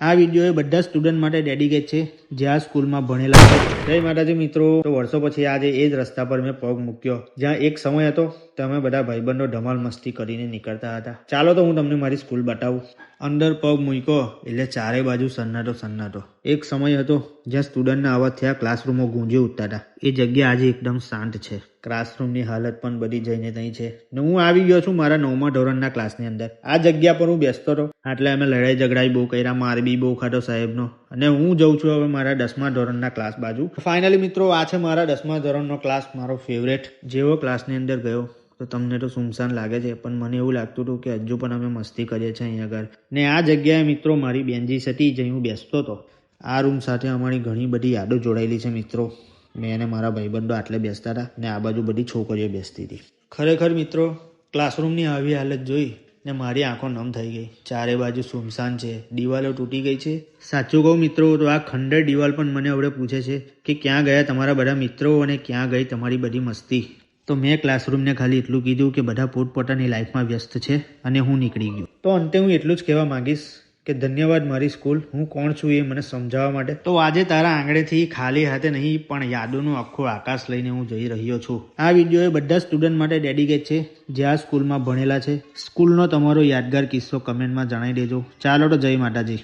આ વિડીયો એ બધા સ્ટુડન્ટ માટે ડેડિકેટ છે જે આ સ્કૂલમાં ભણેલા છે. જય માતાજી મિત્રો. તો વર્ષો પછી આજે એ જ રસ્તા પર મેં પગ મૂક્યો જ્યાં એક સમય હતો તો અમે બધા ભાઈબંધો ધમાલ મસ્તી કરીને નીકળતા હતા. ચાલો તો હું તમને મારી સ્કૂલ બતાવું. અંદર પગ મૂક્યો એટલે ચારે બાજુ સન્નાટો સન્નાટો. એક સમય હતો જ્યાં સ્ટુડન્ટના અવાજથી આ ક્લાસરૂમો ગુંજી ઉઠતા હતા. એ જગ્યા આજે એકદમ શાંત છે. ક્લાસરૂમની હાલત પણ બધી જઈને ત્યાં છે ને હું આવી ગયો છું મારા 9મા ધોરણના ક્લાસની અંદર. આ જગ્યા પર હું બેસતો હતો એટલે અમે લડાઈ ઝઘડાઈ બહુ કર્યા, માર બી બહુ ખાધો સાહેબનો. અને હું જઉં છું હવે મારા 10મા ધોરણના ક્લાસ બાજુ. ફાઇનલી મિત્રો આ છે મારા 10મા ધોરણનો ક્લાસ, મારો ફેવરેટ. જેવો ક્લાસની અંદર ગયો તો તમને તો સુમસાન લાગે છે, પણ મને એવું લાગતું હતું કે હજુ પણ અમે મસ્તી કરીએ છીએ અહીંયા આગળ. ને આ જગ્યાએ મિત્રો મારી બેન્ચીસ હતી જ્યાં હું બેસતો હતો. આ રૂમ સાથે અમારી ઘણી બધી યાદો જોડાયેલી છે મિત્રો. મેં અને મારા ભાઈબંધો આટલે બેસતા હતા ને આ બાજુ બધી છોકરીઓ બેસતી હતી. ખરેખર મિત્રો ક્લાસરૂમની આવી હાલત જોઈ ને મારી આંખો નમ થઈ ગઈ. ચારે બાજુ સુમસાન છે, દિવાલો તૂટી ગઈ છે. સાચું કહું મિત્રો તો આ ખંડેર દિવાલ પણ મને હવે પૂછે છે કે ક્યાં ગયા તમારા બધા મિત્રો અને ક્યાં ગઈ તમારી બધી મસ્તી. તો મેં ક્લાસરૂમને ખાલી એટલું કીધું કે બધા પોતપોતાની લાઈફમાં વ્યસ્ત છે અને હું નીકળી ગયો. તો અંતે હું એટલું જ કહેવા માંગીશ કે ધન્યવાદ મારી સ્કૂલ, હું કોણ છું એ મને સમજાવવા માટે. તો આજે તારા આંગળેથી ખાલી હાથે નહીં પણ યાદોનું આખું આકાશ લઈને હું જઈ રહ્યો છું. આ વિડીયો એ બધા સ્ટુડન્ટ માટે ડેડિકેટ છે જે આ સ્કૂલમાં ભણેલા છે. સ્કૂલનો તમારો યાદગાર કિસ્સો કમેન્ટમાં જણાવી દેજો. ચાલો તો જય માતાજી.